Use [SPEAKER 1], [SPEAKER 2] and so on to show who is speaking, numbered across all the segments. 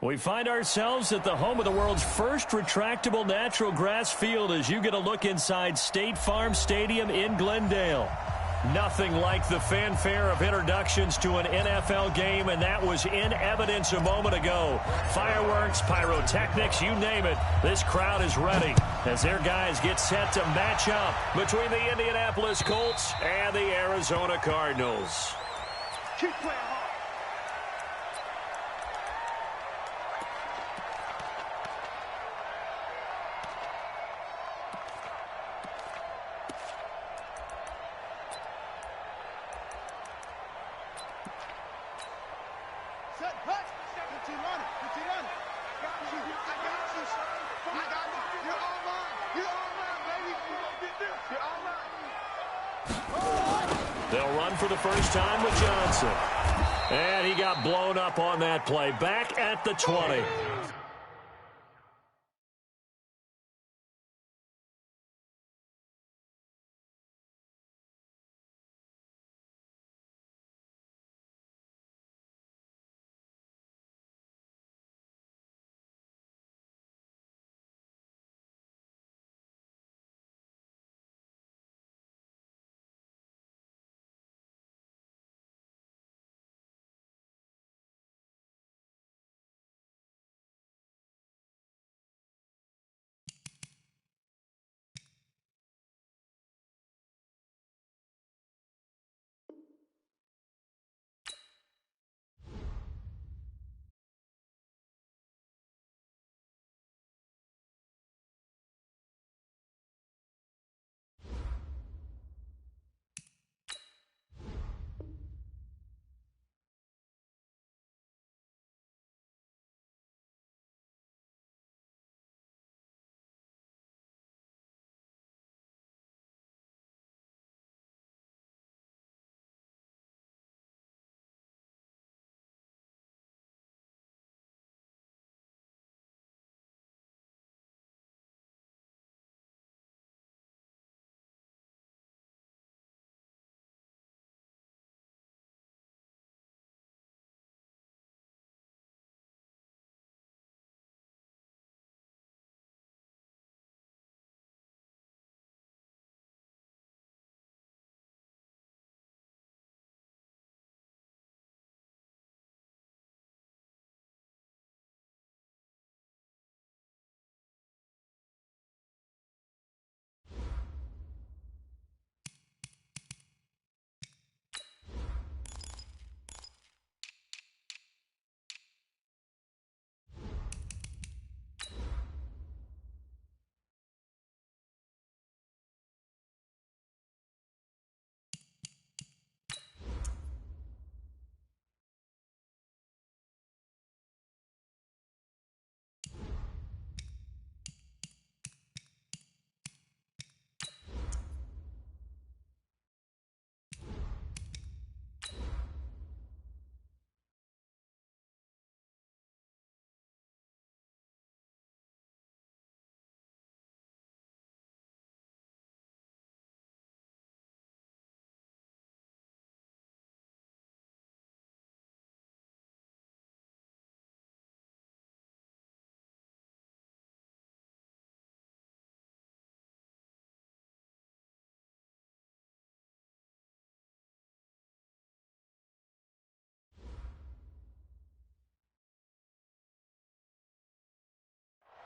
[SPEAKER 1] We find ourselves at the home of the world's first retractable natural grass field as you get a look inside State Farm Stadium in Glendale. Nothing like the fanfare of introductions to an NFL game, and that was in evidence a moment ago. Fireworks, pyrotechnics, you name it. This crowd is ready as their guys get set to match up between the Indianapolis Colts and the Arizona Cardinals.
[SPEAKER 2] Keep playing hard.
[SPEAKER 1] They'll run for the first time with Johnson. And he got blown up on that play. Back at the 20.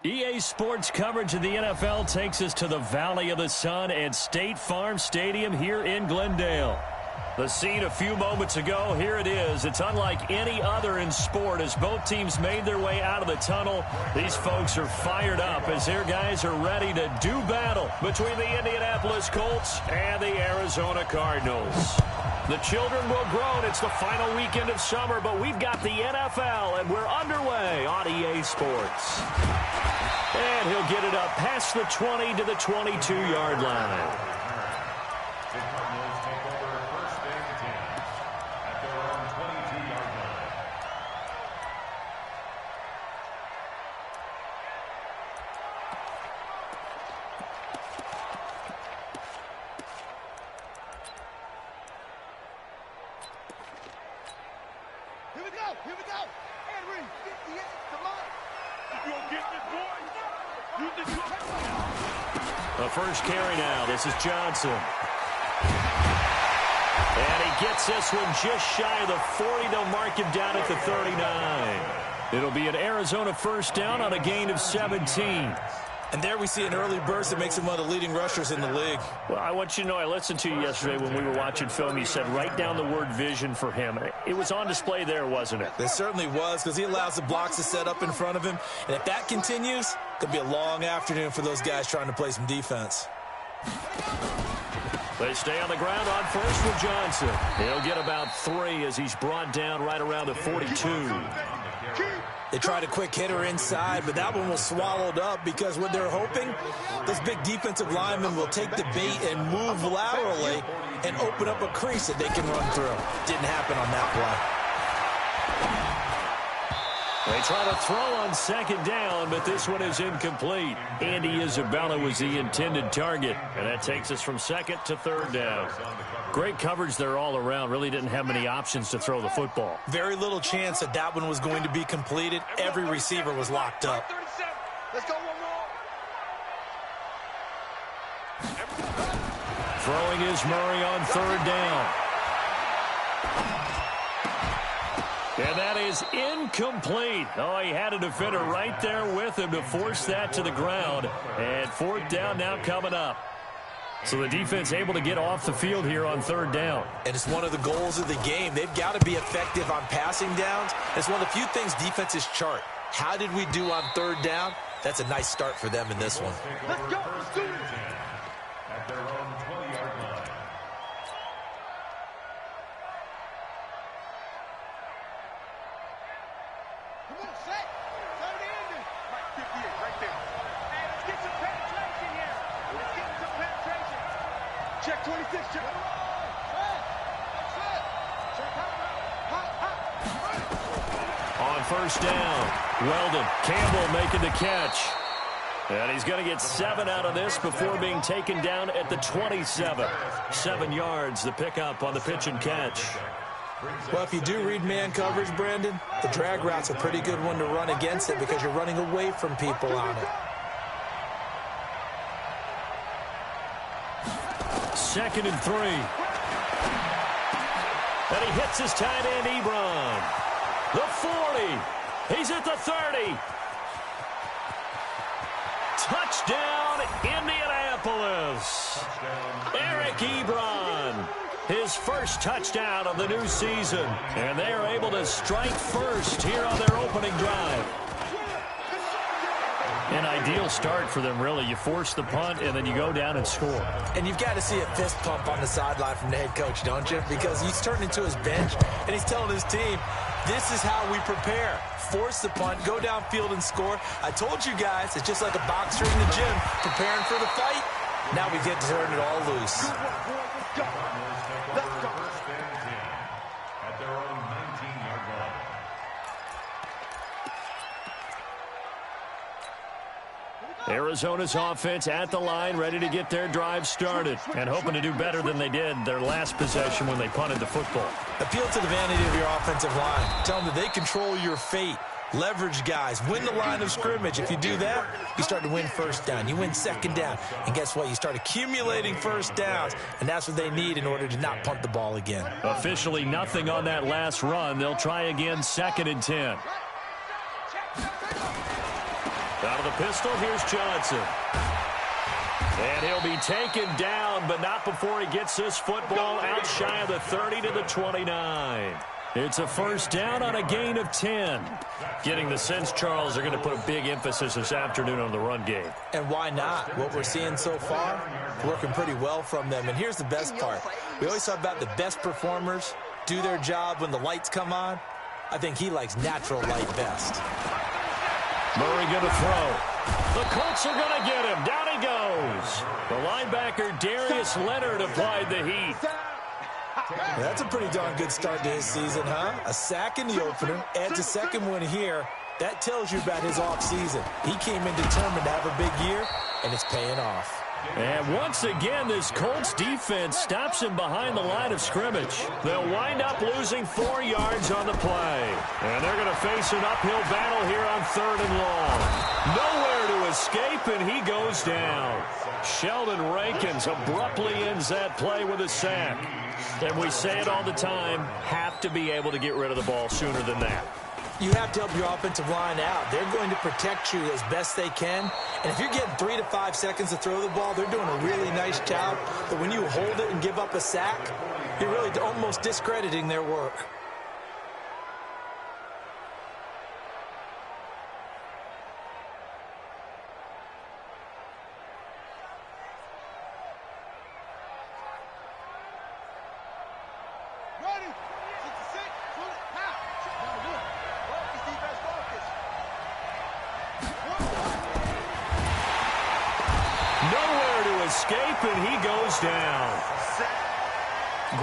[SPEAKER 1] EA Sports coverage of the NFL takes us to the Valley of the Sun and State Farm Stadium here in Glendale. The scene a few moments ago, here it is. It's unlike any other in sport as both teams made their way out of the tunnel. These folks are fired up as their guys are ready to do battle between the Indianapolis Colts and the Arizona Cardinals. The children will groan. It's the final weekend of summer, but we've got the NFL, and we're underway on EA Sports. And he'll get it up past the 20 to the 22-yard line.
[SPEAKER 3] The Cardinals take over first and 10 at their own 22-yard line.
[SPEAKER 2] Here we go.
[SPEAKER 1] The first carry now. This is Johnson. And he gets this one just shy of the 40. They'll mark him down at the 39. It'll be an Arizona first down on a gain of 17.
[SPEAKER 2] And there we see an early burst that makes him one of the leading rushers in the league.
[SPEAKER 1] Well, I want you to know, I listened to you yesterday when we were watching film. You said write down the word vision for him. It was on display there, wasn't it?
[SPEAKER 2] It certainly was, because he allows the blocks to set up in front of him. And if that continues, it'll be a long afternoon for those guys trying to play some defense.
[SPEAKER 1] They stay on the ground on first with Johnson. He'll get about 3 as he's brought down right around the 42.
[SPEAKER 2] They tried a quick hitter inside, but that one was swallowed up because what they're hoping, this big defensive lineman will take the bait and move laterally and open up a crease that they can run through. Didn't happen on that play.
[SPEAKER 1] They try to throw on second down, but this one is incomplete. Andy Isabella was the intended target, and that takes us from second to third down. Great coverage there all around. Really didn't have many options to throw the football.
[SPEAKER 2] Very little chance that that one was going to be completed. Every receiver was locked up.
[SPEAKER 4] Let's go one more.
[SPEAKER 1] Throwing is Murray on third down. And that is incomplete. Oh, he had a defender right there with him to force that to the ground. And fourth down now coming up. So the defense able to get off the field here on third down.
[SPEAKER 2] And it's one of the goals of the game. They've got to be effective on passing downs. It's one of the few things defenses chart. How did we do on third down? That's a nice start for them in this one.
[SPEAKER 4] Let's go. Let's do it.
[SPEAKER 3] At their own 20-yard line.
[SPEAKER 4] Come on, set. Third ending. Right, 58, right there. Hey, let's get some penetration here. Let's get some penetration. Check 26, check.
[SPEAKER 1] On first down, Weldon, Campbell making the catch. And he's going to get 7 out of this before being taken down at the 27. 7 yards, the pickup on the pitch and catch.
[SPEAKER 2] Well, if you do read man coverage, Brandon, the drag route's a pretty good one to run against it because you're running away from people on it.
[SPEAKER 1] Second and 3. And he hits his tight end, Ebron. The 40. He's at the 30. Touchdown, Indianapolis. Eric Ebron. His first touchdown of the new season. And they are able to strike first here on their opening drive. An ideal start for them, really. You force the punt, and then you go down and score.
[SPEAKER 2] And you've got to see a fist pump on the sideline from the head coach, don't you? Because he's turned into his bench, and he's telling his team, this is how we prepare. Force the punt, go downfield and score. I told you guys, it's just like a boxer in the gym preparing for the fight. Now we get to turn it all loose.
[SPEAKER 4] Let's go.
[SPEAKER 3] First and 10 at their own 19-yard line.
[SPEAKER 1] Arizona's offense at the line, ready to get their drive started, and hoping to do better than they did their last possession when they punted the football.
[SPEAKER 2] Appeal to the vanity of your offensive line. Tell them that they control your fate. Leverage guys. Win the line of scrimmage. If you do that, you start to win first down. You win second down. And guess what? You start accumulating first downs, and that's what they need in order to not punt the ball again.
[SPEAKER 1] Officially nothing on that last run. They'll try again, second and 10. Out of the pistol, here's Johnson. And he'll be taken down, but not before he gets this football out shy of the 30 to the 29. It's a first down on a gain of 10. Getting the sense, Charles, they're going to put a big emphasis this afternoon on the run game.
[SPEAKER 2] And why not? What we're seeing so far, working pretty well from them. And here's the best part. We always talk about the best performers do their job when the lights come on. I think he likes natural light best.
[SPEAKER 1] Murray going to throw. The Colts are going to get him. Down he goes. The linebacker, Darius Leonard, applied the heat.
[SPEAKER 2] That's a pretty darn good start to his season, huh? A sack in the opener, adds a second one here. That tells you about his offseason. He came in determined to have a big year, and it's paying off.
[SPEAKER 1] And once again, this Colts defense stops him behind the line of scrimmage. They'll wind up losing 4 yards on the play. And they're going to face an uphill battle here on 3rd and long. Nowhere to escape, and he goes down. Sheldon Rankins abruptly ends that play with a sack. And we say it all the time, have to be able to get rid of the ball sooner than that.
[SPEAKER 2] You have to help your offensive line out. They're going to protect you as best they can. And if you're getting 3 to 5 seconds to throw the ball, they're doing a really nice job. But when you hold it and give up a sack, you're really almost discrediting their work.
[SPEAKER 1] And he goes down.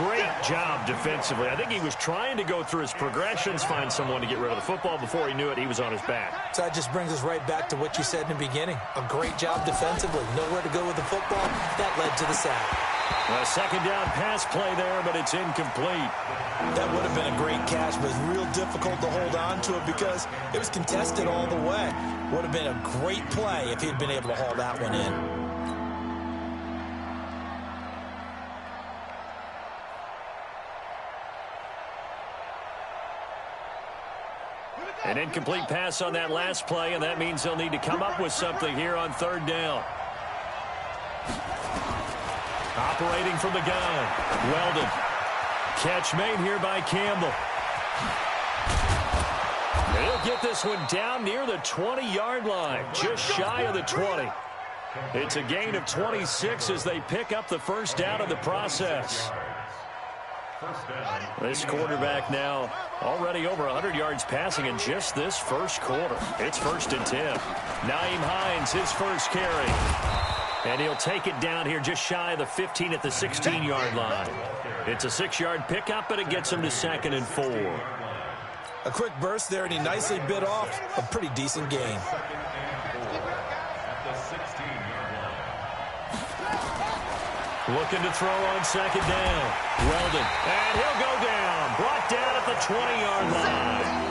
[SPEAKER 1] Great job defensively. I think he was trying to go through his progressions, find someone to get rid of the football. Before he knew it, he was on his back.
[SPEAKER 2] So that just brings us right back to what you said in the beginning. A great job defensively. Nowhere to go with the football. That led to the sack.
[SPEAKER 1] A second down pass play there, but it's incomplete.
[SPEAKER 2] That would have been a great catch, but it's real difficult to hold on to it because it was contested all the way. Would have been a great play if he'd been able to haul that one in.
[SPEAKER 1] An incomplete pass on that last play, and that means they'll need to come up with something here on 3rd down. Operating from the gun, Weldon. Catch made here by Campbell. He'll get this one down near the 20-yard line, just shy of the 20. It's a gain of 26 as they pick up the first down in the process. This quarterback now already over 100 yards passing in just this first quarter. It's 1st and 10. Nyheim Hines, his first carry. And he'll take it down here just shy of the 15 at the 16-yard line. It's a 6-yard pickup, but it gets him to 2nd and 4.
[SPEAKER 2] A quick burst there, and he nicely bit off a pretty decent gain.
[SPEAKER 1] Looking to throw on 2nd down. Weldon. And he'll go down. Brought down at the 20-yard line.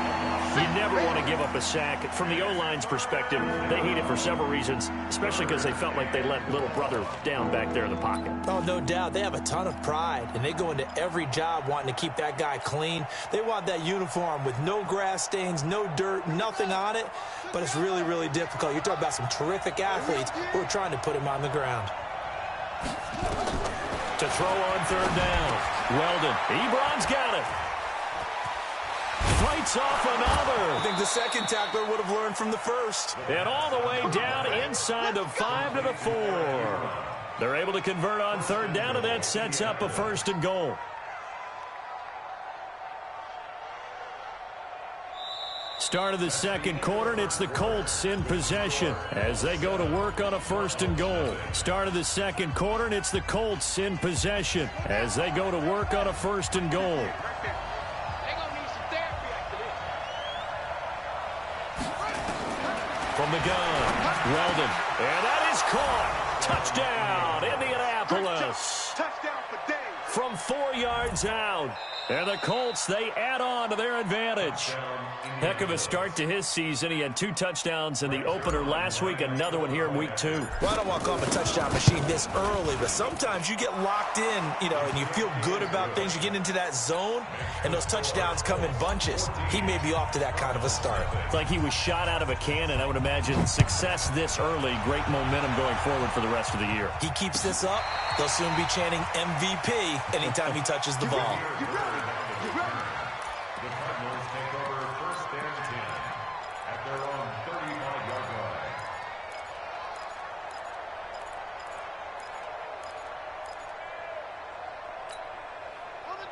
[SPEAKER 1] You never want to give up a sack. From the O-line's perspective, they hate it for several reasons, especially because they felt like they let little brother down back there in the pocket.
[SPEAKER 2] Oh, no doubt. They have a ton of pride, and they go into every job wanting to keep that guy clean. They want that uniform with no grass stains, no dirt, nothing on it, but it's really, really difficult. You're talking about some terrific athletes who are trying to put him on the ground.
[SPEAKER 1] To throw on 3rd down. Weldon. Ebron's got it. Fights off another.
[SPEAKER 2] I think the second tackler would have learned from the first.
[SPEAKER 1] And all the way down inside the 5 to the 4. They're able to convert on 3rd down, and that sets up a 1st and goal. Start of the second quarter, and it's the Colts in possession as they go to work on a 1st and goal. Start of the second quarter, and it's the Colts in possession as they go to work on a 1st and goal. From the gun, Weldon, and that is caught. Touchdown, Indianapolis.
[SPEAKER 4] Touchdown for Dave.
[SPEAKER 1] From 4 yards out. And the Colts, they add on to their advantage. Heck of a start to his season. He had 2 touchdowns in the opener last week, another one here in week 2.
[SPEAKER 2] Well, I don't want to call him a touchdown machine this early, but sometimes you get locked in, and you feel good about things. You get into that zone, and those touchdowns come in bunches. He may be off to that kind of a start.
[SPEAKER 1] It's like he was shot out of a cannon. I would imagine success this early, great momentum going forward for the rest of the year.
[SPEAKER 2] He keeps this up, they'll soon be chanting MVP anytime he touches the ball.
[SPEAKER 3] The Cardinals take over 1st and 10 at their own 35-yard line.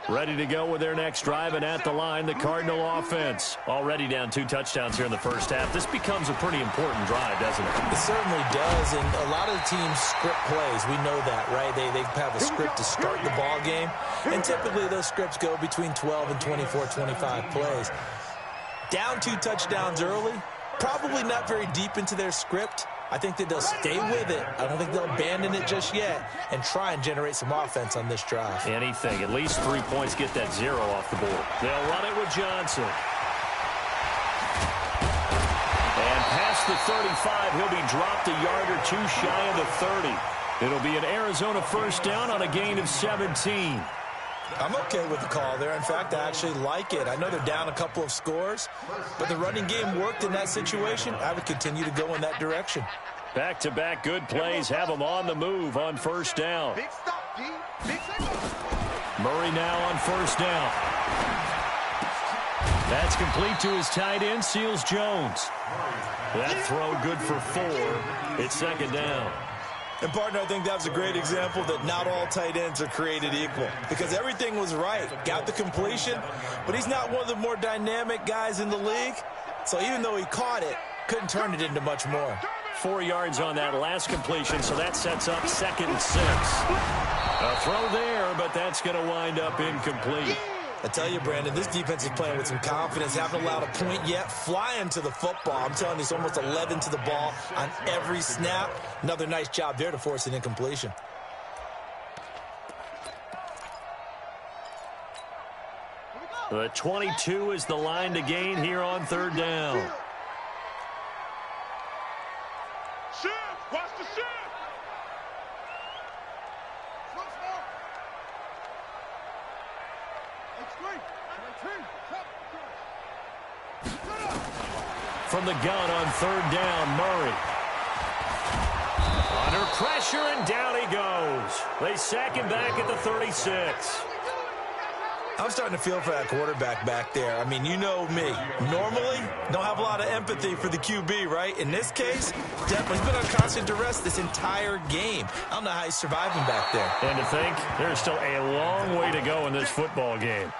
[SPEAKER 1] Ready to go with their next drive, and at the line, the Cardinal offense. Already down 2 touchdowns here in the first half. This becomes a pretty important drive, doesn't it?
[SPEAKER 2] It certainly does, and a lot of the teams script plays. We know that, right? They have a script to start the ball game, and typically those scripts go between 12 and 24, 25 plays. Down 2 touchdowns early, probably not very deep into their script, I think that they'll stay with it. I don't think they'll abandon it just yet and try and generate some offense on this drive.
[SPEAKER 1] Anything. At least 3 points, get that 0 off the board. They'll run it with Johnson. And past the 35, he'll be dropped a yard or two shy of the 30. It'll be an Arizona first down on a gain of 17.
[SPEAKER 2] I'm okay with the call there. In fact, I actually like it. I know they're down a couple of scores, but the running game worked in that situation. I would continue to go in that direction.
[SPEAKER 1] Back-to-back good plays have them on the move on first down.
[SPEAKER 4] Big stop, D. Big stop.
[SPEAKER 1] Murray now on first down. That's complete to his tight end, Seals Jones. That throw good for 4. It's second down.
[SPEAKER 2] And, partner, I think that was a great example that not all tight ends are created equal because everything was right. Got the completion, but he's not one of the more dynamic guys in the league. So even though he caught it, couldn't turn it into much more.
[SPEAKER 1] 4 yards on that last completion, so that sets up 2nd and 6. A throw there, but that's going to wind up incomplete.
[SPEAKER 2] I tell you, Brandon, this defense is playing with some confidence. Haven't allowed a point yet. Flying to the football. I'm telling you, it's almost 11 to the ball on every snap. Another nice job there to force an incompletion.
[SPEAKER 1] The 22 is the line to gain here on third down.
[SPEAKER 4] Shift. Watch the shift.
[SPEAKER 1] From the gun on third down, Murray. Under pressure, and down he goes. They sack him back at the 36.
[SPEAKER 2] I'm starting to feel for that quarterback back there. I mean, you know me. Normally, don't have a lot of empathy for the QB, right? In this case, definitely he's been on constant duress this entire game. I don't know how he's surviving back there.
[SPEAKER 1] And to think, there's still a long way to go in this football game.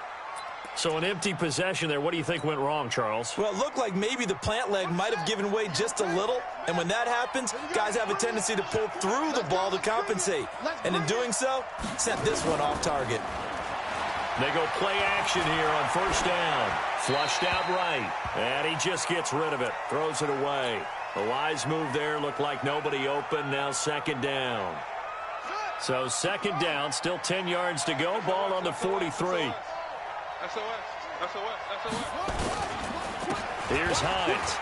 [SPEAKER 1] So an empty possession there. What do you think went wrong, Charles?
[SPEAKER 2] Well, it looked like maybe the plant leg might have given way just a little. And when that happens, guys have a tendency to pull through the ball to compensate. And in doing so, sent this one off target.
[SPEAKER 1] They go play action here on first down. Flushed out right. And he just gets rid of it. Throws it away. A wise move there. Looked like nobody open. Now second down. So second down. Still 10 yards to go. Ball on the 43.
[SPEAKER 4] SOS. SOS. SOS.
[SPEAKER 1] Here's Hines.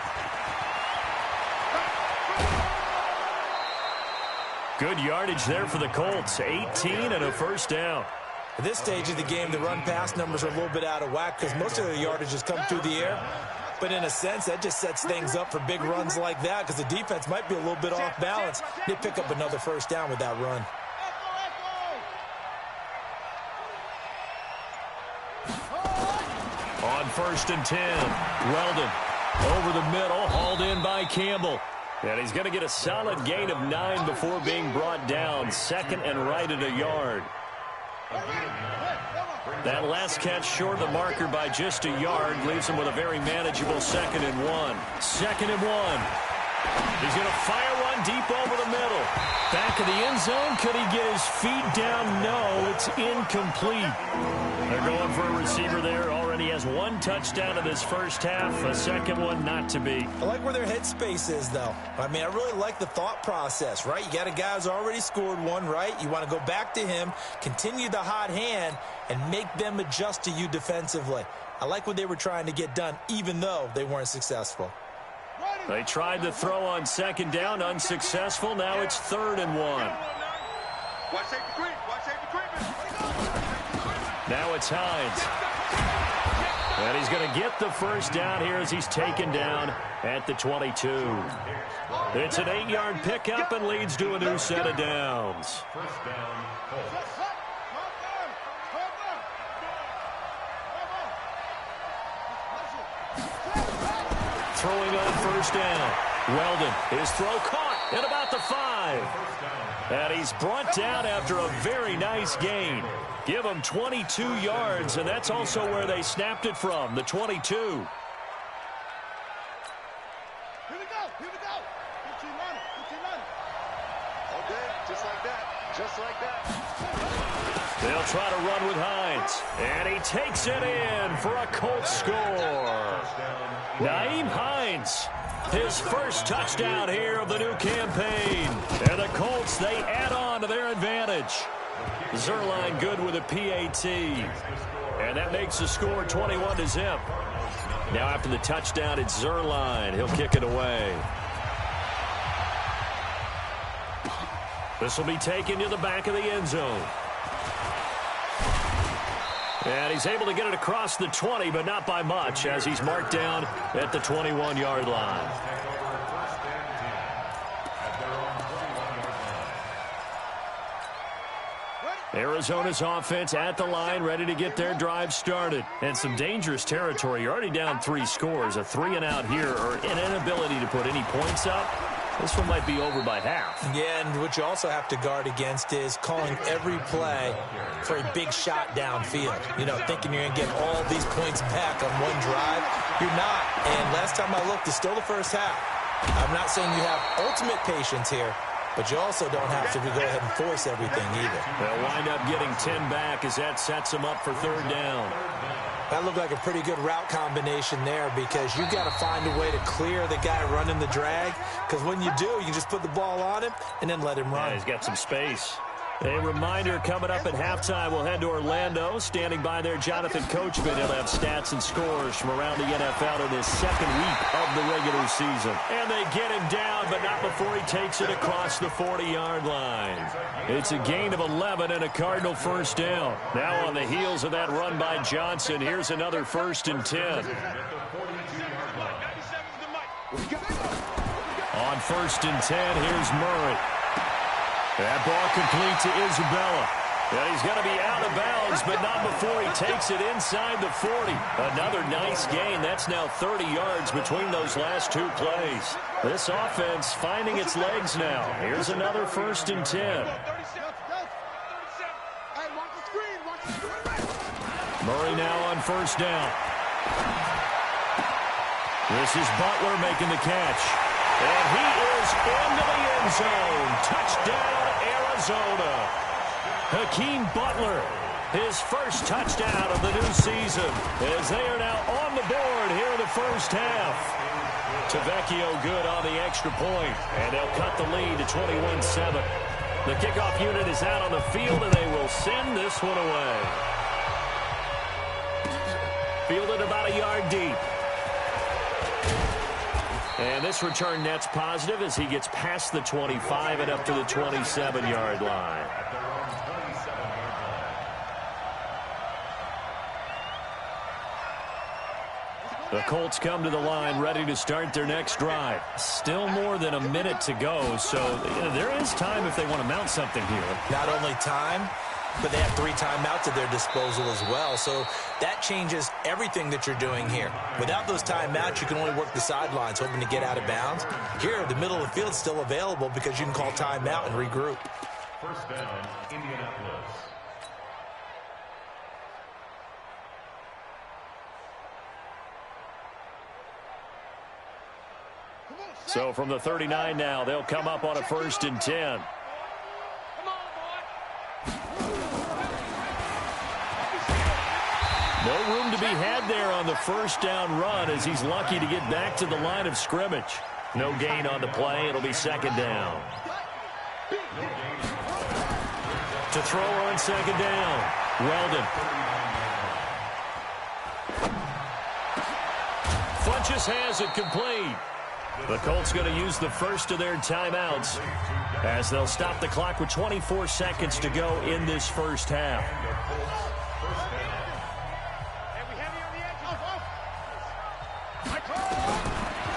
[SPEAKER 1] Good yardage there for the Colts. 18 and a first down.
[SPEAKER 2] At this stage of the game, the run-pass numbers are a little bit out of whack because most of their yardage has come through the air. But in a sense, that just sets things up for big runs like that because the defense might be a little bit off balance. They pick up another first down with that run.
[SPEAKER 1] On first and 10, Weldon over the middle, hauled in by Campbell. And he's going to get a solid gain of 9 before being brought down. Second and right at a yard. That last catch short of the marker by just a yard leaves him with a very manageable 2nd and 1. 2nd and 1. He's going to fire one deep over the middle. Back of the end zone. Could he get his feet down? No, it's incomplete. They're going for a receiver there. Already has 1 touchdown in this first half. A second one not to be.
[SPEAKER 2] I like where their headspace is, though. I mean, I really like the thought process, right? You got a guy who's already scored 1, right? You want to go back to him, continue the hot hand, and make them adjust to you defensively. I like what they were trying to get done, even though they weren't successful.
[SPEAKER 1] They tried to throw on second down, unsuccessful. Now it's 3rd and 1.
[SPEAKER 4] Watch safety creep. Watch safety creeping.
[SPEAKER 1] Now it's Hines. And he's going to get the first down here as he's taken down at the 22. It's an 8-yard pickup and leads to a new set of downs.
[SPEAKER 3] First down, Colts.
[SPEAKER 1] Throwing on first down. Weldon, his throw caught at about the 5. And he's brought down after a very nice gain. Give him 22 yards, and that's also where they snapped it from, the 22.
[SPEAKER 4] Here we go. Here we go. 15 running. 15 running. Okay, just like that. Just like that.
[SPEAKER 1] They'll try to run with Hines. And he takes it in for a Colts score. Nyheim Hines His first touchdown here of the new campaign. And the Colts, they add on to their advantage. Zuerlein good with a PAT. And that makes the score 21-0. Now after the touchdown, it's Zuerlein. He'll kick it away. This will be taken to the back of the end zone. And he's able to get it across the 20, but not by much, as he's marked down at the 21-yard line. Arizona's offense at the line, ready to get their drive started. And some dangerous territory. You're already down 3 scores. A 3-and-out here, or an inability to put any points up. This one might be over by half.
[SPEAKER 2] Yeah, and what you also have to guard against is calling every play for a big shot downfield. You know, thinking you're going to get all these points back on one drive. You're not. And last time I looked, it's still the first half. I'm not saying you have ultimate patience here, but you also don't have to go ahead and force everything either.
[SPEAKER 1] They'll wind up getting 10 back as that sets them up for 3rd down.
[SPEAKER 2] That looked like a pretty good route combination there, because you've got to find a way to clear the guy running the drag, because when you do, you just put the ball on him and then let him run.
[SPEAKER 1] Yeah, he's got some space. A reminder, coming up at halftime, we'll head to Orlando. Standing by there, Jonathan Coachman. He'll have stats and scores from around the NFL in his 2nd week of the regular season. And they get him down, but not before he takes it across the 40-yard line. It's a gain of 11 and a Cardinal first down. Now on the heels of that run by Johnson, here's another 1st and 10. On 1st and 10, here's Murray. That ball complete to Isabella. And he's going to be out of bounds, but not before he takes it inside the 40. Another nice gain. That's now 30 yards between those last 2 plays. This offense finding its legs now. Here's another 1st and 10. Murray now on 1st down. This is Butler making the catch. And he is into the end zone. Touchdown, Arizona. Hakeem Butler, his first touchdown of the new season, as they are now on the board here in the first half. Tavecchio good on the extra point, and they'll cut the lead to 21-7. The kickoff unit is out on the field, and they will send this one away. Fielded about a yard deep. And this return net's positive as he gets past the 25 and up to the 27-yard line. The Colts come to the line ready to start their next drive. Still more than a minute to go, so there is time if they want to mount something here.
[SPEAKER 2] Not only time, but they have 3 timeouts at their disposal as well. So that changes everything that you're doing here. Without those timeouts, you can only work the sidelines, hoping to get out of bounds. Here, the middle of the field is still available because you can call timeout and regroup.
[SPEAKER 3] 1st down, Indianapolis.
[SPEAKER 1] So from the 39 now, they'll come up on a 1st and 10. No room to be had there on the 1st down run, as he's lucky to get back to the line of scrimmage. No gain on the play. It'll be 2nd down. To throw on 2nd down, Weldon. Funches has it complete. The Colts going to use the first of their timeouts as they'll stop the clock with 24 seconds to go in this first half.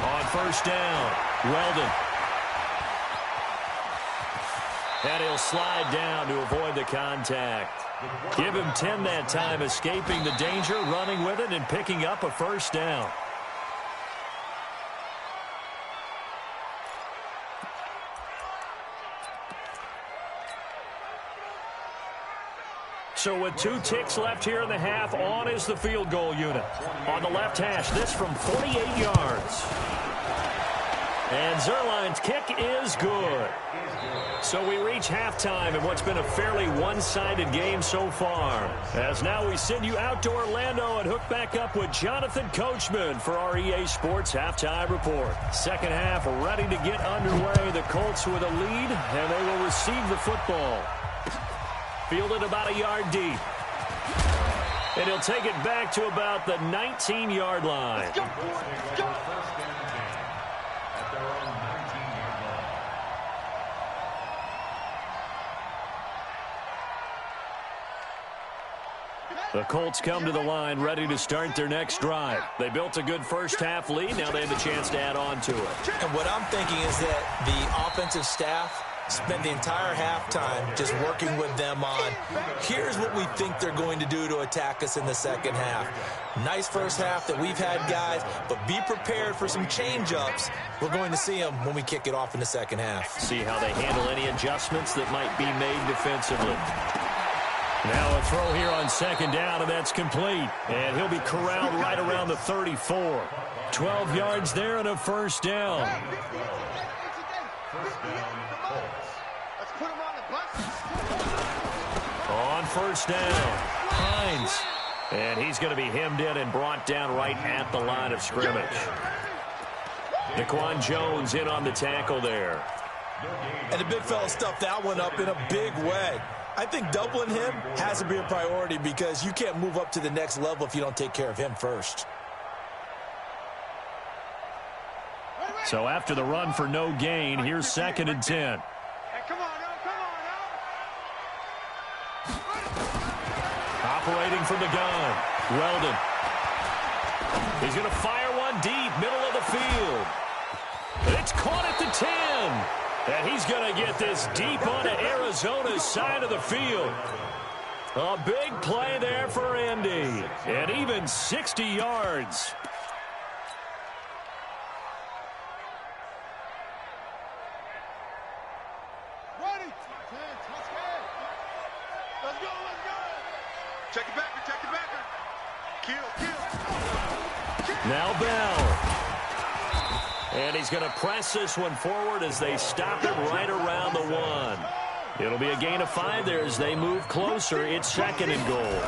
[SPEAKER 1] On 1st down, Weldon. And he'll slide down to avoid the contact. Give him 10 that time, escaping the danger, running with it, and picking up a 1st down. So with 2 ticks left here in the half, on is the field goal unit. On the left hash, this from 48 yards. And Zerline's kick is good. So we reach halftime in what's been a fairly one-sided game so far. As now we send you out to Orlando and hook back up with Jonathan Coachman for our EA Sports Halftime Report. Second half ready to get underway. The Colts with a lead, and they will receive the football. Fielded about a yard deep. And he'll take it back to about the 19-yard line. The Colts come to the line ready to start their next drive. They built a good first-half lead. Now they have a chance to add on to it.
[SPEAKER 2] And what I'm thinking is that the offensive staff spent the entire halftime just working with them on, here's what we think they're going to do to attack us in the second half. Nice first half that we've had, guys, but be prepared for some change-ups. We're going to see them when we kick it off in the second half.
[SPEAKER 1] See how they handle any adjustments that might be made defensively. Now a throw here on second down, and that's complete. And he'll be corralled right around the 34. 12 yards there and a first down. On first down, Hines. And he's going to be hemmed in and brought down right at the line of scrimmage. Daquan Jones in on the tackle there.
[SPEAKER 2] And the big fella stuffed that one up in a big way. I think doubling him has to be a priority because you can't move up to the next level if you don't take care of him first.
[SPEAKER 1] So after the run for no gain, here's 2nd and 10.
[SPEAKER 4] Hey, come on,
[SPEAKER 1] Operating from the gun, Weldon. He's going to fire one deep, middle of the field. It's caught at the 10. And he's going to get this deep onto Arizona's side of the field. A big play there for Indy. And even 60 yards.
[SPEAKER 4] Ready? Let's go. Check it back. Kill.
[SPEAKER 1] Now Bell. And he's going to press this one forward as they stop him right around the 1. It'll be a gain of 5 there as they move closer. It's 2nd and goal.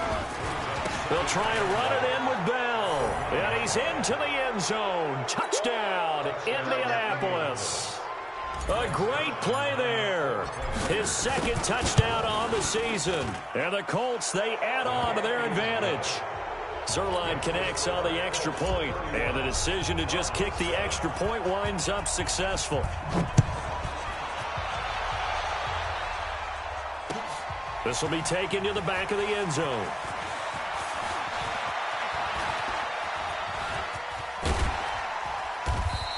[SPEAKER 1] They'll try and run it in with Bell. And he's into the end zone. Touchdown, Indianapolis. A great play there. His 2nd touchdown on the season. And the Colts, they add on to their advantage. Zerline connects on the extra point, and the decision to just kick the extra point winds up successful. This will be taken to the back of the end zone.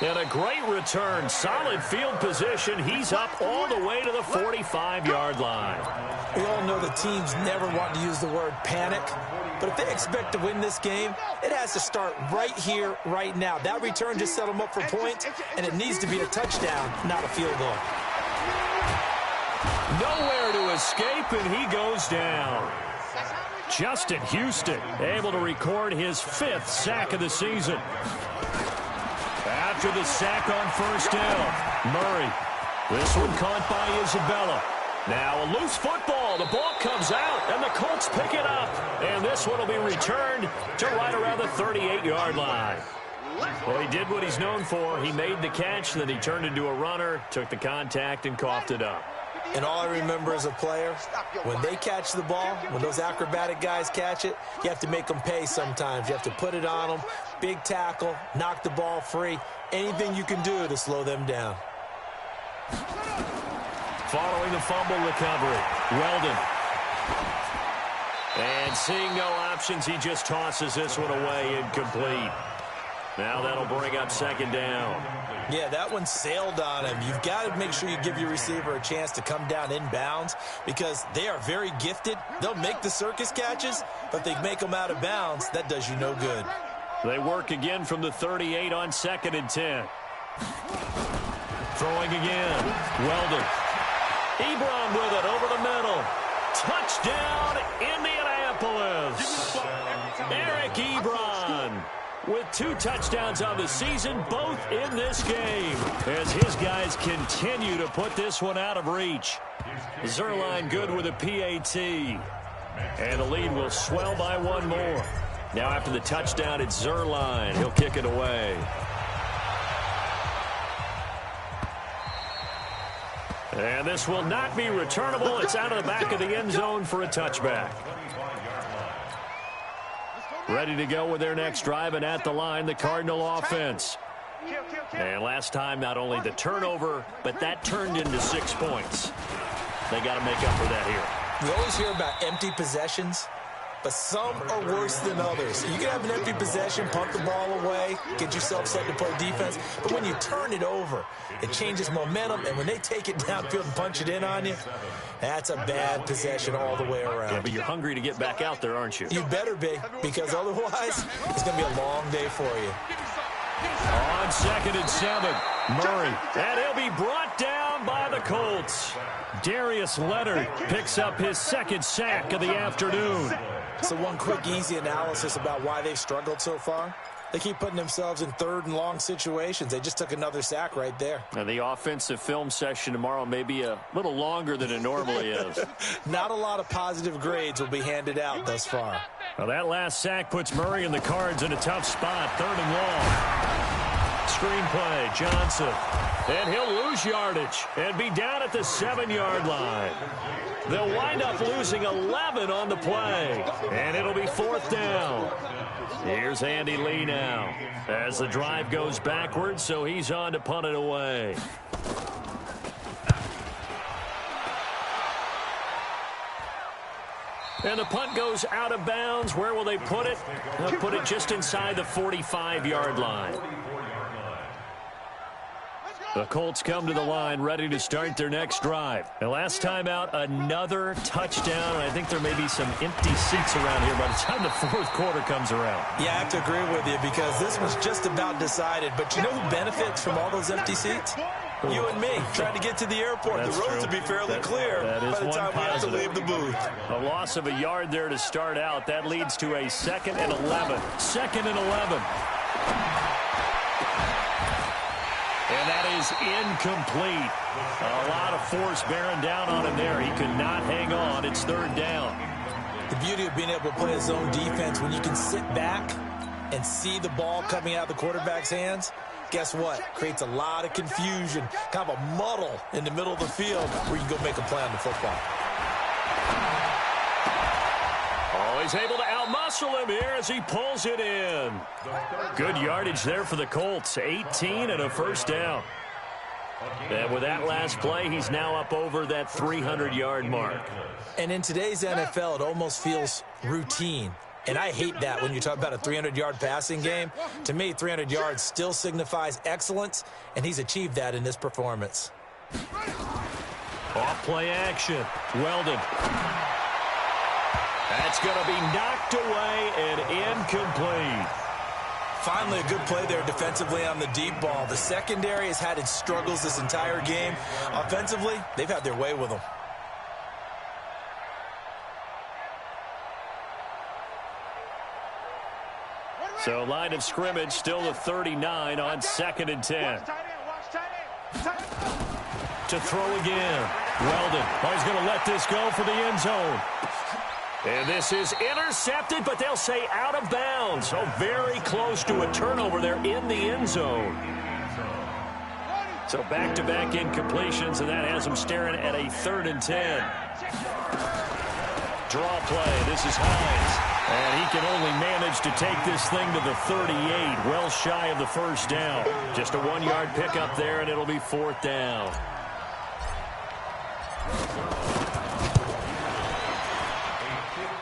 [SPEAKER 1] And a great return, solid field position. He's up all the way to the 45-yard line.
[SPEAKER 2] We all know the teams never want to use the word panic, but if they expect to win this game, it has to start right here, right now. That return just set them up for points, and it needs to be a touchdown, not a field goal.
[SPEAKER 1] Nowhere to escape, and he goes down. Justin Houston able to record his 5th sack of the season. After the sack on first down, Murray. This one caught by Isabella. Now a loose football. The ball comes out, and the Colts pick it up. And this one will be returned to right around the 38-yard line. Well, he did what he's known for. He made the catch, then he turned into a runner, took the contact, and coughed it up.
[SPEAKER 2] And all I remember as a player, when they catch the ball, when those acrobatic guys catch it, you have to make them pay sometimes. You have to put it on them, big tackle, knock the ball free, anything you can do to slow them down.
[SPEAKER 1] Following the fumble recovery, Weldon. And seeing no options, he just tosses this one away incomplete. Now that'll bring up 2nd down.
[SPEAKER 2] Yeah, that one sailed on him. You've got to make sure you give your receiver a chance to come down inbounds because they are very gifted. They'll make the circus catches, but if they make them out of bounds, that does you no good.
[SPEAKER 1] They work again from the 38 on 2nd and 10. Throwing again. Weldon. Ebron with it over the middle. Touchdown, Indianapolis. Eric Ebron. with 2 touchdowns on the season, both in this game, as his guys continue to put this one out of reach. Zerline good with a PAT. And the lead will swell by 1 more. Now after the touchdown, it's Zerline. He'll kick it away. And this will not be returnable. It's out of the back of the end zone for a touchback. Ready to go with their next drive, and at the line, the Cardinal offense. And last time, not only the turnover, but that turned into 6 points. They got to make up for that here.
[SPEAKER 2] We always hear about empty possessions, but some are worse than others. You can have an empty possession, pump the ball away, get yourself set to play defense, but when you turn it over, it changes momentum, and when they take it downfield and punch it in on you, that's a bad possession all the way around.
[SPEAKER 1] Yeah, but you're hungry to get back out there, aren't you?
[SPEAKER 2] You better be, because otherwise, it's going to be a long day for you.
[SPEAKER 1] On 2nd and 7, Murray, and he'll be brought down by the Colts. Darius Leonard picks up his 2nd sack of the afternoon.
[SPEAKER 2] So one quick, easy analysis about why they've struggled so far. They keep putting themselves in 3rd and long situations. They just took another sack right there.
[SPEAKER 1] And the offensive film session tomorrow may be a little longer than it normally is.
[SPEAKER 2] Not a lot of positive grades will be handed out thus far.
[SPEAKER 1] Well, that last sack puts Murray and the Cards in a tough spot. 3rd and long. Screenplay, Johnson. And he'll lose yardage and be down at the 7-yard line. They'll wind up losing 11 on the play. And it'll be 4th down. Here's Andy Lee now as the drive goes backwards, so he's on to punt it away. And the punt goes out of bounds. Where will they put it? They'll put it just inside the 45-yard line. The Colts come to the line ready to start their next drive. The last time out, another touchdown. I think there may be some empty seats around here by the time the 4th quarter comes around.
[SPEAKER 2] Yeah, I have to agree with you because this was just about decided. But you know who benefits from all those empty seats? You and me, trying to get to the airport.
[SPEAKER 1] That's
[SPEAKER 2] the roads
[SPEAKER 1] true.
[SPEAKER 2] will be fairly clear by the time we have to leave the booth.
[SPEAKER 1] A loss of a yard there to start out. That leads to a 2nd and 11. 2nd and 11. And that is incomplete. A lot of force bearing down on him there. He could not hang on. It's 3rd down.
[SPEAKER 2] The beauty of being able to play a zone defense when you can sit back and see the ball coming out of the quarterback's hands, guess what? Creates a lot of confusion, kind of a muddle in the middle of the field where you can go make a play on the football.
[SPEAKER 1] He's able to outmuscle him here as he pulls it in. Good yardage there for the Colts. 18 and a 1st down. And with that last play, he's now up over that 300-yard mark.
[SPEAKER 2] And in today's NFL, it almost feels routine. And I hate that when you talk about a 300-yard passing game. To me, 300 yards still signifies excellence, and he's achieved that in this performance.
[SPEAKER 1] Off play action. Weldon. That's going to be knocked away and incomplete.
[SPEAKER 2] Finally, a good play there defensively on the deep ball. The secondary has had its struggles this entire game. Offensively, they've had their way with them.
[SPEAKER 1] So line of scrimmage still the 39 on 2nd and 10. To throw again. Weldon. He's going to let this go for the end zone. And this is intercepted, but they'll say out of bounds. So very close to a turnover there in the end zone. So back-to-back incompletions, and that has them staring at a 3rd and 10. Draw play. This is Hines. And he can only manage to take this thing to the 38, well shy of the 1st down. Just a 1-yard pickup there, and it'll be 4th down.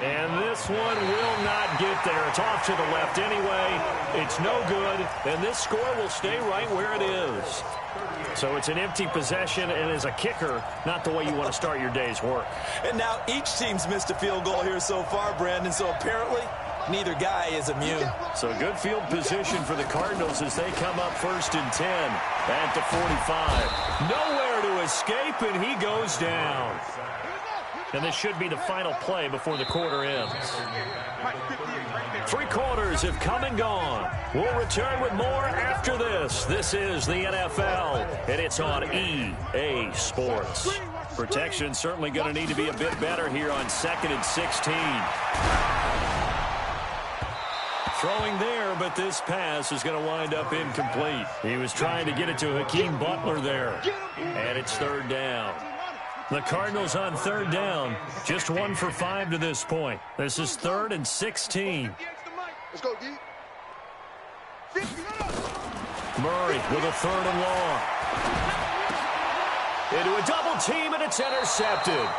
[SPEAKER 1] And this one will not get there. It's off to the left anyway. It's no good, and this score will stay right where it is. So it's an empty possession, and as a kicker, not the way you want to start your day's work.
[SPEAKER 2] And now each team's missed a field goal here so far, Brandon, so apparently neither guy is immune.
[SPEAKER 1] So good field position for the Cardinals as they come up 1st and 10 at the 45. Nowhere to escape, and he goes down. And this should be the final play before the quarter ends. 3 quarters have come and gone. We'll return with more after this. This is the NFL, and it's on EA Sports. Protection certainly going to need to be a bit better here on 2nd and 16. Throwing there, but this pass is going to wind up incomplete. He was trying to get it to Hakeem Butler there, and it's 3rd down. The Cardinals on 3rd down, just 1 for 5 to this point. This is 3rd and 16.
[SPEAKER 4] Let's go, D. 50,
[SPEAKER 1] Murray with a 3rd and long. Into a double team, and it's intercepted.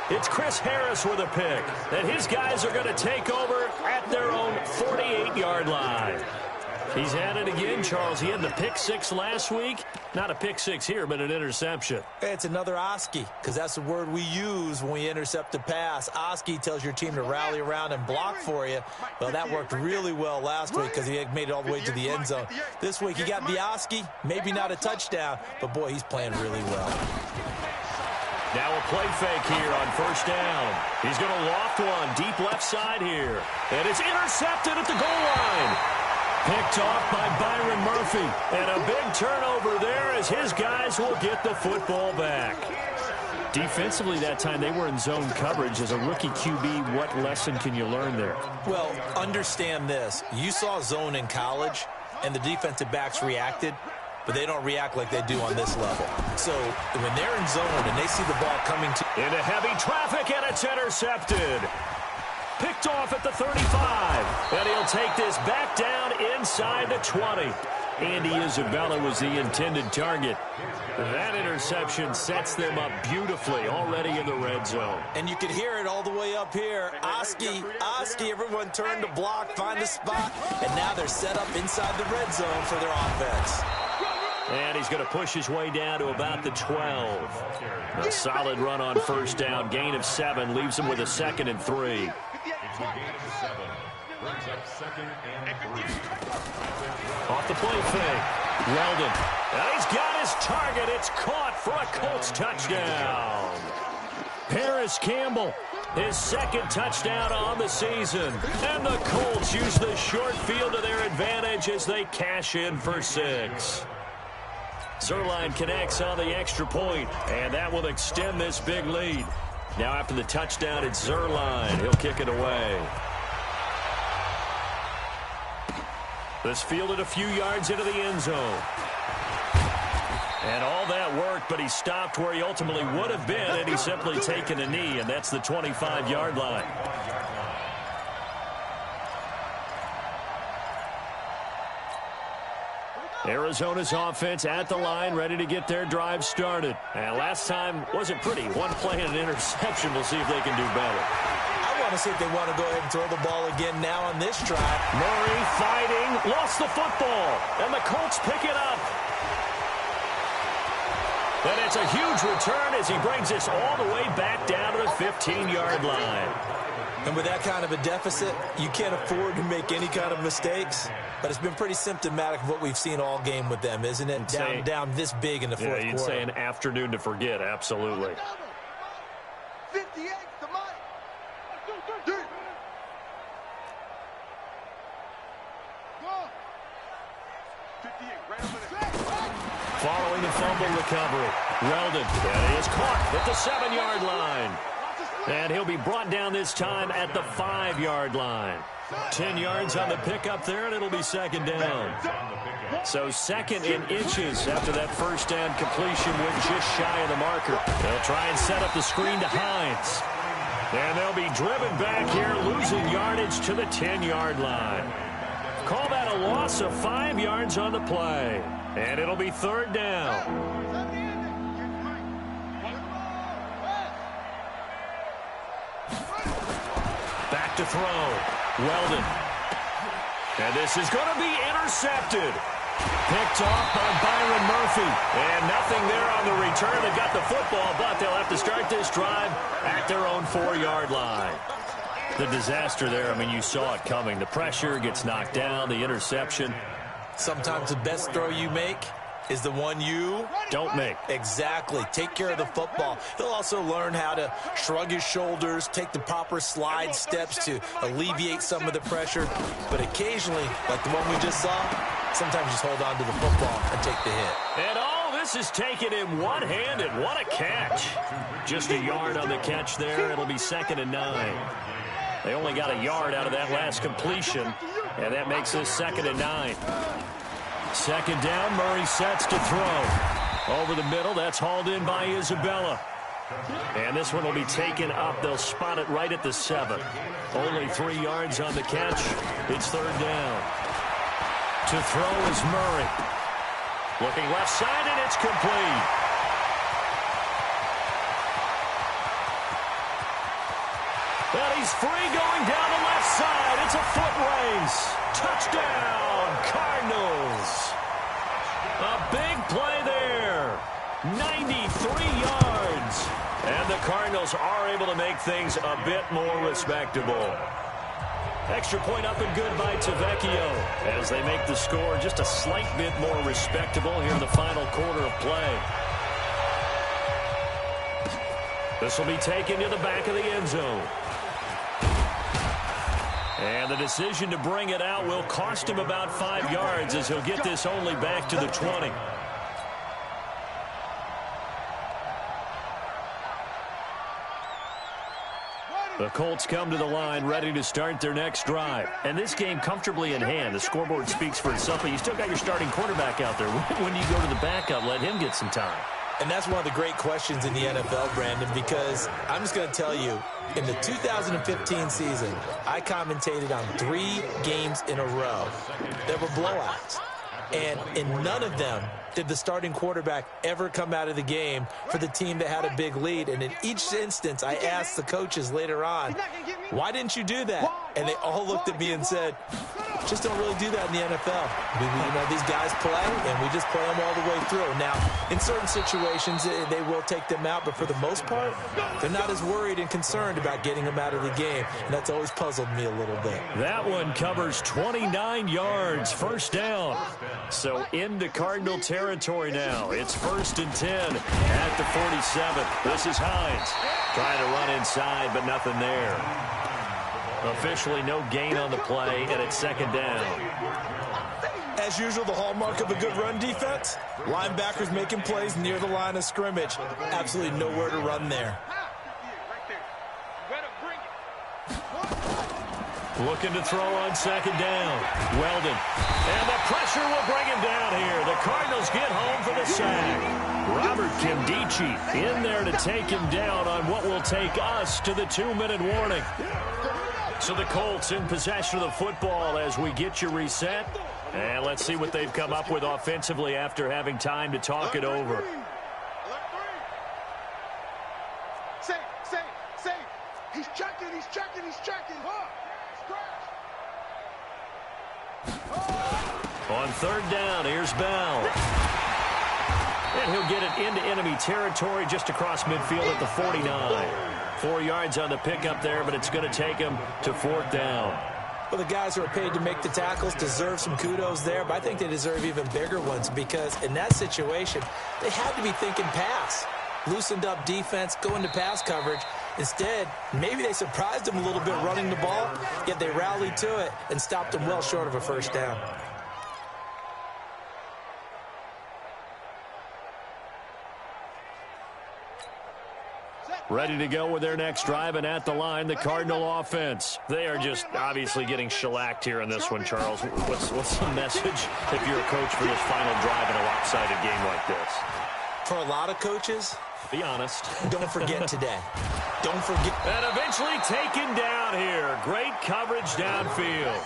[SPEAKER 1] It's Chris Harris with a pick, and his guys are going to take over at their own 48-yard line. He's had it again, Charles. He had the pick 6 last week. Not a pick 6 here, but an interception.
[SPEAKER 2] It's another OSCE, because that's the word we use when we intercept a pass. OSCE tells your team to rally around and block for you. Well, that worked really well last week because he had made it all the way to the end zone. This week he got the OSCE, maybe not a touchdown, but, boy, he's playing really well.
[SPEAKER 1] Now a play fake here on 1st down. He's going to loft one deep left side here. And it's intercepted at the goal line. Picked off by Byron Murphy. And a big turnover there as his guys will get the football back. Defensively that time, they were in zone coverage. As a rookie QB, what lesson can you learn there?
[SPEAKER 2] Well, understand this. You saw zone in college, and the defensive backs reacted, but they don't react like they do on this level. So when they're in zone and they see the ball coming to...
[SPEAKER 1] Into heavy traffic, and it's intercepted. Picked off at the 35. And he'll take this back down inside the 20. Andy Isabella was the intended target. That interception sets them up beautifully already in the red zone.
[SPEAKER 2] And you can hear it all the way up here. OSCE, everyone turned to block, find a spot, and now they're set up inside the red zone for their offense.
[SPEAKER 1] And he's going to push his way down to about the 12. A solid run on 1st down. Gain of 7 leaves him with a 2nd and 3.
[SPEAKER 3] It's a gain of 7. Brings up 2nd and 3.
[SPEAKER 1] Off the play fake. Weldon. And he's got his target. It's caught for a Colts touchdown. Paris Campbell, his 2nd touchdown on the season. And the Colts use the short field to their advantage as they cash in for 6. Zerline connects on the extra point, and that will extend this big lead. Now after the touchdown, it's Zerline. He'll kick it away. This fielded a few yards into the end zone. And all that worked, but he stopped where he ultimately would have been, and he's simply taken a knee, and that's the 25-yard line. Arizona's offense at the line, ready to get their drive started. And last time wasn't pretty. 1 play and an interception. We'll see if they can do better.
[SPEAKER 2] I want to see if they want to go ahead and throw the ball again now on this drive.
[SPEAKER 1] Murray fighting, lost the football, and the Colts pick it up. And it's a huge return as he brings us all the way back down to the 15-yard line.
[SPEAKER 2] And with that kind of a deficit, you can't afford to make any kind of mistakes. But it's been pretty symptomatic of what we've seen all game with them, isn't it? Down this big in the fourth quarter.
[SPEAKER 1] Yeah, you'd say an afternoon to forget, absolutely.
[SPEAKER 4] 58 to Mike.
[SPEAKER 1] Following the fumble recovery, Weldon, and he is caught at the 7-yard line. And he'll be brought down this time at the 5-yard line. 10 yards on the pickup there, and it'll be 2nd down. So 2nd in inches after that 1st down completion went just shy of the marker. They'll try and set up the screen to Hines. And they'll be driven back here, losing yardage to the 10-yard line. Call that a loss of 5 yards on the play. And it'll be 3rd down. Back to throw. Weldon. And this is going to be intercepted. Picked off by Byron Murphy. And nothing there on the return. They got the football, but they'll have to start this drive at their own 4-yard line. The disaster there, I mean, you saw it coming. The pressure gets knocked down, the interception.
[SPEAKER 2] Sometimes the best throw you make is the one you
[SPEAKER 1] don't make.
[SPEAKER 2] Exactly. Take care of the football. He'll also learn how to shrug his shoulders, take the proper slide steps to alleviate some of the pressure. But occasionally, like the one we just saw, sometimes just hold on to the football and take the hit.
[SPEAKER 1] And all this is taken in one-handed. What a catch. Just a yard on the catch there. It'll be 2nd and 9. They only got a yard out of that last completion, and that makes this 2nd and 9. 2nd down, Murray sets to throw. Over the middle, that's hauled in by Isabella. And this one will be taken up. They'll spot it right at the 7. Only 3 yards on the catch. It's 3rd down. To throw is Murray. Looking left side, and it's complete. And he's free going down the left side. It's a foot race. Touchdown, Cardinals. A big play there. 93 yards. And the Cardinals are able to make things a bit more respectable. Extra point up and good by Tavecchio as they make the score just a slight bit more respectable here in the final quarter of play. This will be taken to the back of the end zone. And the decision to bring it out will cost him about 5 yards as he'll get this only back to the 20. The Colts come to the line ready to start their next drive. And this game comfortably in hand. The scoreboard speaks for itself, but you still got your starting quarterback out there. When do you go to the backup, let him get some time?
[SPEAKER 2] And that's one of the great questions in the NFL, Brandon, because I'm just going to tell you, in the 2015 season, I commentated on 3 games in a row that were blowouts. And in none of them did the starting quarterback ever come out of the game for the team that had a big lead. And in each instance, I asked the coaches later on, why didn't you do that? And they all looked at me and said, just don't really do that in the NFL. These guys play, and we just play them all the way through. Now, in certain situations, they will take them out, but for the most part, they're not as worried and concerned about getting them out of the game, and that's always puzzled me a little bit.
[SPEAKER 1] That one covers 29 yards, 1st down. So into Cardinal territory now. It's 1st and 10 at the 47. This is Hines trying to run inside, but nothing there. Officially no gain on the play, and it's 2nd down.
[SPEAKER 2] As usual, the hallmark of a good run defense, linebackers making plays near the line of scrimmage. Absolutely nowhere to run there.
[SPEAKER 1] Looking to throw on 2nd down. Weldon. And the pressure will bring him down here. The Cardinals get home for the sack. Robert Kimdichie in there to take him down on what will take us to the 2-minute warning. So the Colts in possession of the football as we get you reset. And let's see what they've come up with offensively after having time to talk it over.
[SPEAKER 4] Safe. He's checking.
[SPEAKER 1] On 3rd down, here's Bell. And he'll get it into enemy territory just across midfield at the 49. 4 yards on the pickup there, but it's going to take him to 4th down.
[SPEAKER 2] Well, the guys who are paid to make the tackles deserve some kudos there, but I think they deserve even bigger ones because in that situation, they had to be thinking pass. Loosened up defense, going to pass coverage. Instead, maybe they surprised them a little bit running the ball, yet they rallied to it and stopped them well short of a 1st down.
[SPEAKER 1] Ready to go with their next drive, and at the line, the Cardinal offense. They are just obviously getting shellacked here in this one, Charles. What's the message if you're a coach for this final drive in a lopsided game like this?
[SPEAKER 2] For a lot of coaches,
[SPEAKER 1] be honest.
[SPEAKER 2] Don't forget today. Don't forget.
[SPEAKER 1] And eventually taken down here. Great coverage downfield.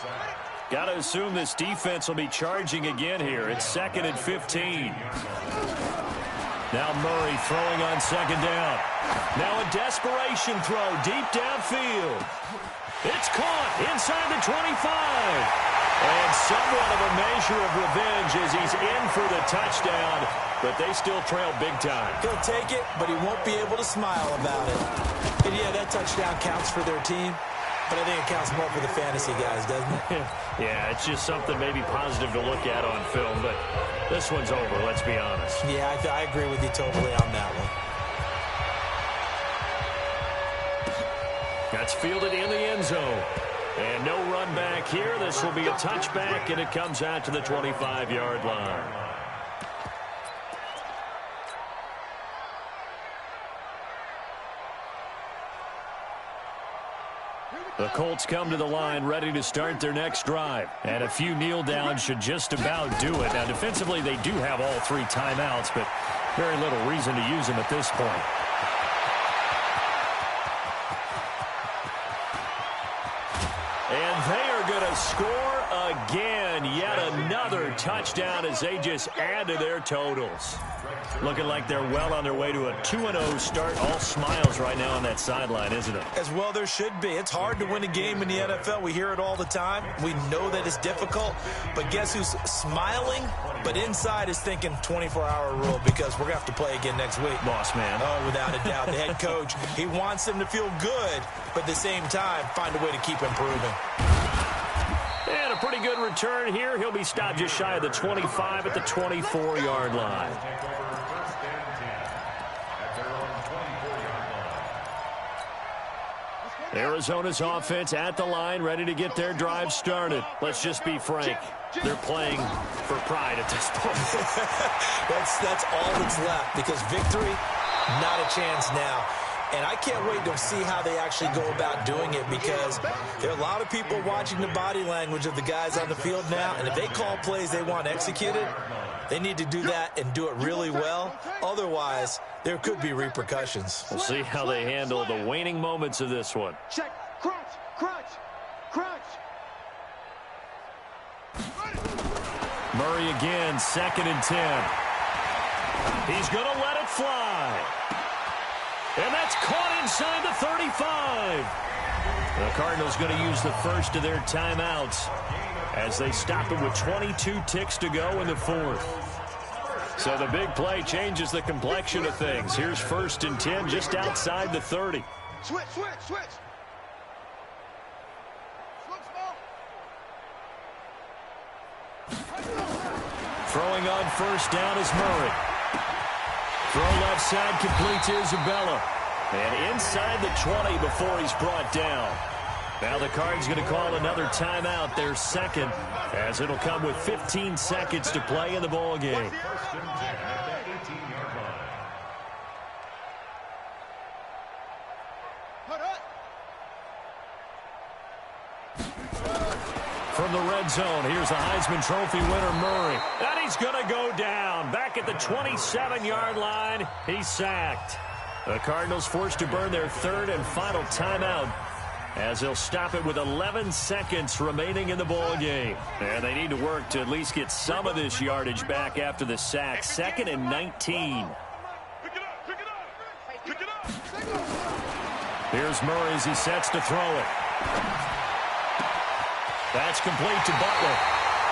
[SPEAKER 1] Got to assume this defense will be charging again here. It's 2nd and 15. Now Murray throwing on 2nd down. Now a desperation throw deep downfield. It's caught inside the 25. And somewhat of a measure of revenge as he's in for the touchdown, but they still trail big time.
[SPEAKER 2] He'll take it, but he won't be able to smile about it. And yeah, that touchdown counts for their team. But I think it counts more for the fantasy guys, doesn't it?
[SPEAKER 1] Yeah, it's just something maybe positive to look at on film, but this one's over, let's be honest.
[SPEAKER 2] Yeah, I agree with you totally on that one.
[SPEAKER 1] That's fielded in the end zone. And no run back here. This will be a touchback, and it comes out to the 25-yard line. The Colts come to the line ready to start their next drive. And a few kneel downs should just about do it. Now, defensively, they do have all 3 timeouts, but very little reason to use them at this point. And they are going to score again. Yet another touchdown as they just add to their totals. Looking like they're well on their way to a 2-0 start. All smiles right now on that sideline, isn't it?
[SPEAKER 2] As well there should be. It's hard to win a game in the NFL. We hear it all the time. We know that it's difficult. But guess who's smiling? But inside is thinking 24-hour rule because we're going to have to play again next week.
[SPEAKER 1] Boss man.
[SPEAKER 2] Oh, without a doubt. The head coach, he wants them to feel good, but at the same time, find a way to keep improving.
[SPEAKER 1] And a pretty good return here. He'll be stopped just shy of the 25 at the 24-yard line. Arizona's offense at the line, ready to get their drive started. Let's just be frank. They're playing for pride at this point.
[SPEAKER 2] That's all that's left because victory, not a chance now. And I can't wait to see how they actually go about doing it because there are a lot of people watching the body language of the guys on the field now. And if they call plays they want executed, they need to do that and do it really well. Otherwise, there could be repercussions.
[SPEAKER 1] We'll see how they handle the waning moments of this one.
[SPEAKER 4] Check. Crunch. Crunch. Crunch.
[SPEAKER 1] Murray again, 2nd and 10. He's going to let it fly. And that's caught inside the 35. The Cardinals going to use the first of their timeouts as they stop it with 22 ticks to go in the 4th. So the big play changes the complexion of things. Here's 1st and 10 just outside the 30.
[SPEAKER 4] Switch. Switch ball.
[SPEAKER 1] Throwing on 1st down is Murray. Throw left side complete to Isabella. And inside the 20 before he's brought down. Now the Cards going to call another timeout, their 2nd, as it'll come with 15 seconds to play in the ball game. From the red zone, here's the Heisman Trophy winner, Murray. And he's going to go down. Back at the 27-yard line, he's sacked. The Cardinals forced to burn their 3rd and final timeout as they'll stop it with 11 seconds remaining in the ball game. And they need to work to at least get some of this yardage back after the sack. 2nd and 19. Here's Murray as he sets to throw it. That's complete to Butler.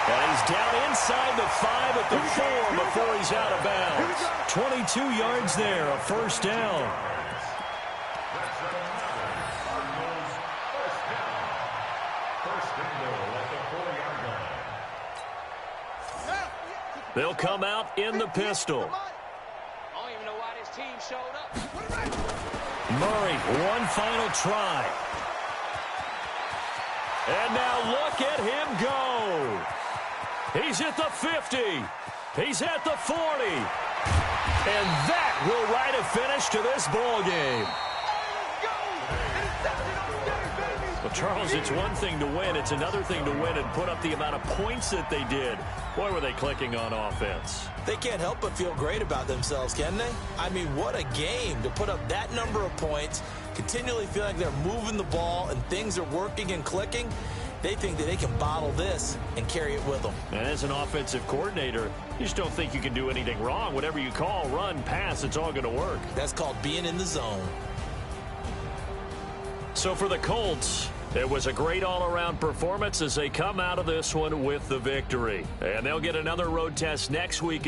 [SPEAKER 1] And he's down inside the 5 at the 4 before he's out of bounds. 22 yards there, a 1st down. They'll come out in the pistol.
[SPEAKER 4] I don't even know why this team showed up.
[SPEAKER 1] Murray, one final try. And now look at him go. He's at the 50. He's at the 40. And that will write a finish to this ball game. Well, Charles, it's one thing to win. It's another thing to win and put up the amount of points that they did. Boy, were they clicking on offense.
[SPEAKER 2] They can't help but feel great about themselves, can they? I mean, what a game to put up that number of points, continually feel like they're moving the ball and things are working and clicking. They think that they can bottle this and carry it with them.
[SPEAKER 1] And as an offensive coordinator, you just don't think you can do anything wrong. Whatever you call, run, pass, it's all going to work.
[SPEAKER 2] That's called being in the zone.
[SPEAKER 1] So for the Colts, it was a great all-around performance as they come out of this one with the victory. And they'll get another road test next week.